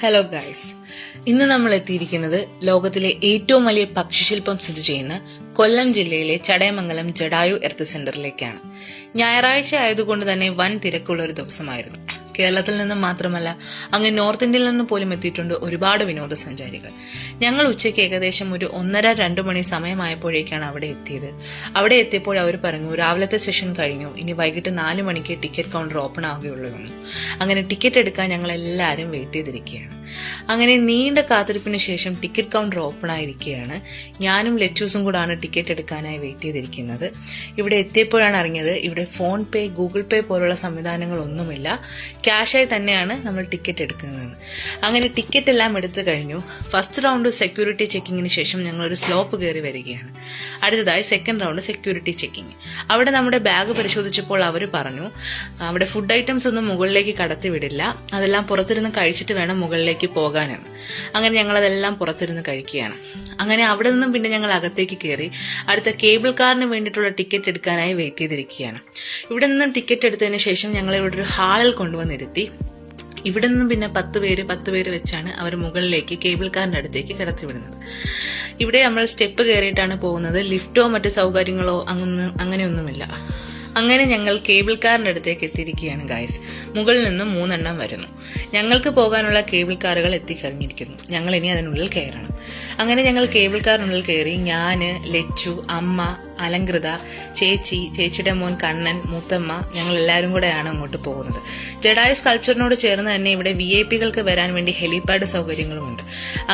Hello guys, ഇന്ന് നമ്മൾ എത്തിയിരിക്കുന്നത് ലോകത്തിലെ ഏറ്റവും വലിയ പക്ഷിശില്പം സ്ഥിതി ചെയ്യുന്ന കൊല്ലം ജില്ലയിലെ ചടയമംഗലം ജഡായു എർത്ത് സെന്ററിലേക്കാണ്. ഞായറാഴ്ച ആയതുകൊണ്ട് തന്നെ വൻ തിരക്കുള്ള ഒരു ദിവസമായിരുന്നു. കേരളത്തിൽ നിന്നും മാത്രമല്ല, അങ്ങ് നോർത്ത് ഇന്ത്യയിൽ നിന്ന് പോലും എത്തിയിട്ടുണ്ട് ഒരുപാട് വിനോദസഞ്ചാരികൾ. ഞങ്ങൾ ഉച്ചയ്ക്ക് ഏകദേശം ഒരു 1:30-2 മണി സമയമായപ്പോഴേക്കാണ് അവിടെ എത്തിയത്. അവിടെ എത്തിയപ്പോൾ അവർ പറഞ്ഞു, രാവിലത്തെ സെഷൻ കഴിഞ്ഞു, ഇനി വൈകിട്ട് 4 മണിക്ക് ടിക്കറ്റ് കൗണ്ടർ ഓപ്പൺ ആവുകയുള്ളൂ എന്ന്. അങ്ങനെ ടിക്കറ്റ് എടുക്കാൻ ഞങ്ങൾ എല്ലാവരും വെയിറ്റ് ചെയ്തിരിക്കുകയാണ്. അങ്ങനെ നീണ്ട കാത്തിരിപ്പിന് ശേഷം ടിക്കറ്റ് കൗണ്ടർ ഓപ്പൺ ആയിരിക്കുകയാണ്. ഞാനും ലച്ചൂസും കൂടാണ് ടിക്കറ്റ് എടുക്കാനായി വെയിറ്റ് ചെയ്തിരിക്കുന്നത്. ഇവിടെ എത്തിയപ്പോഴാണ് അറിഞ്ഞത്, ഇവിടെ ഫോൺ പേ, ഗൂഗിൾ പേ പോലുള്ള സംവിധാനങ്ങളൊന്നുമില്ല, ക്യാഷായി തന്നെയാണ് നമ്മൾ ടിക്കറ്റ് എടുക്കുന്നത്. അങ്ങനെ ടിക്കറ്റ് എല്ലാം എടുത്തു കഴിഞ്ഞു. ഫസ്റ്റ് റൗണ്ട് സെക്യൂരിറ്റി ചെക്കിങ്ങിന് ശേഷം ഞങ്ങൾ ഒരു സ്ലോപ്പ് കയറി വരികയാണ്. അടുത്തതായി സെക്കൻഡ് റൗണ്ട് സെക്യൂരിറ്റി ചെക്കിങ്. അവിടെ നമ്മുടെ ബാഗ് പരിശോധിച്ചപ്പോൾ അവർ പറഞ്ഞു, അവിടെ ഫുഡ് ഐറ്റംസ് ഒന്നും മുകളിലേക്ക് കടത്തി വിടില്ല, അതെല്ലാം പുറത്തിരുന്ന് കഴിച്ചിട്ട് വേണം മുകളിലേക്ക് പോകാനെന്ന്. അങ്ങനെ ഞങ്ങളതെല്ലാം പുറത്തിരുന്ന് കഴിക്കുകയാണ്. അങ്ങനെ അവിടെ നിന്നും പിന്നെ ഞങ്ങൾ അകത്തേക്ക് കയറി അടുത്ത കേബിൾ കാറിന് വേണ്ടിയിട്ടുള്ള ടിക്കറ്റ് എടുക്കാനായി വെയിറ്റ് ചെയ്തിരിക്കുകയാണ്. ഇവിടെ നിന്നും ടിക്കറ്റ് എടുത്തതിന് ശേഷം ഞങ്ങൾ ഇവിടെ ഒരു ഹാളിൽ കൊണ്ടുവന്നിരുത്തി. ഇവിടെ നിന്നും പിന്നെ 10 പേര് വെച്ചാണ് അവർ മുകളിലേക്ക് കേബിൾ കാറിന്റെ അടുത്തേക്ക് കടത്തിവിടുന്നത്. ഇവിടെ നമ്മൾ സ്റ്റെപ്പ് കയറിയിട്ടാണ് പോകുന്നത്. ലിഫ്റ്റോ മറ്റു സൗകര്യങ്ങളോ അങ്ങനെയൊന്നുമില്ല. അങ്ങനെ ഞങ്ങൾ കേബിൾ കാറിന്റെ അടുത്തേക്ക് എത്തിയിരിക്കുകയാണ് ഗൈസ്. മുകളിൽ നിന്നും 3 എണ്ണം വരുന്നു. ഞങ്ങൾക്ക് പോകാനുള്ള കേബിൾ കാറുകൾ എത്തിക്കഴിഞ്ഞിരിക്കുന്നു. ഞങ്ങൾ ഇനി അതിനുള്ളിൽ കയറണം. അങ്ങനെ ഞങ്ങൾ കേബിൾ കാറിനുള്ളിൽ കയറി. ഞാന്, ലച്ചു, അമ്മ, അലങ്കൃത, ചേച്ചിയുടെ മോൻ കണ്ണൻ, മൂത്തമ്മ, ഞങ്ങൾ എല്ലാവരും കൂടെയാണ് അങ്ങോട്ട് പോകുന്നത്. ജഡായു സ്കൾപ്ചറിനോട് ചേർന്ന് തന്നെ ഇവിടെ VIP-കൾക്ക് വരാൻ വേണ്ടി ഹെലിപാഡ് സൗകര്യങ്ങളുമുണ്ട്.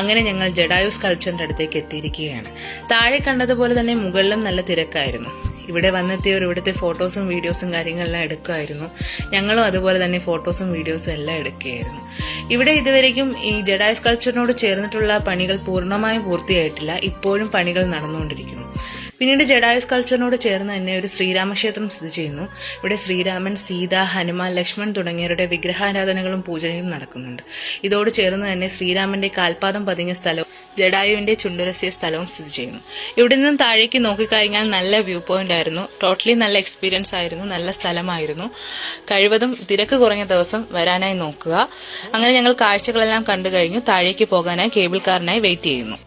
അങ്ങനെ ഞങ്ങൾ ജഡായു സ്കൾപ്ചറിന്റെ അടുത്തേക്ക് എത്തിയിരിക്കുകയാണ്. താഴെ കണ്ടതുപോലെ തന്നെ മുകളിലും നല്ല തിരക്കായിരുന്നു. ഇവിടെ വന്നെത്തിയവർ ഇവിടുത്തെ ഫോട്ടോസും വീഡിയോസും കാര്യങ്ങളെല്ലാം എടുക്കുമായിരുന്നു. ഞങ്ങളും അതുപോലെ തന്നെ ഫോട്ടോസും വീഡിയോസും എല്ലാം എടുക്കുകയായിരുന്നു. ഇവിടെ ഇതുവരെയും ഈ ജഡായു സ്കൾപ്ചറിനോട് ചേർന്നിട്ടുള്ള പണികൾ പൂർണ്ണമായും പൂർത്തിയായിട്ടില്ല. ഇപ്പോഴും പണികൾ നടന്നുകൊണ്ടിരിക്കുന്നു. പിന്നീട് ജഡായു സ്കൾപ്ചറിനോട് ചേർന്ന് തന്നെ ഒരു ശ്രീരാമക്ഷേത്രം സ്ഥിതി ചെയ്യുന്നു. ഇവിടെ ശ്രീരാമൻ, സീത, ഹനുമാൻ, ലക്ഷ്മൺ തുടങ്ങിയവരുടെ വിഗ്രഹാരാധനകളും പൂജയും നടക്കുന്നുണ്ട്. ഇതോട് ചേർന്ന് തന്നെ ശ്രീരാമന്റെ കാൽപാദം പതിഞ്ഞ സ്ഥലവും ജഡായുവിന്റെ ചുണ്ടുരസ്യ സ്ഥലവും സ്ഥിതി ചെയ്യുന്നു. ഇവിടെ നിന്നും താഴേക്ക് നോക്കിക്കഴിഞ്ഞാൽ നല്ല വ്യൂ പോയിന്റ് ആയിരുന്നു. ടോട്ടലി നല്ല എക്സ്പീരിയൻസ് ആയിരുന്നു, നല്ല സ്ഥലമായിരുന്നു. കഴിവതും തിരക്ക് കുറഞ്ഞ ദിവസം വരാനായി നോക്കുക. അങ്ങനെ ഞങ്ങൾ കാഴ്ചകളെല്ലാം കണ്ടു കഴിഞ്ഞു. താഴേക്ക് പോകാനായി കേബിൾ കാറിനായി വെയിറ്റ് ചെയ്യുന്നു.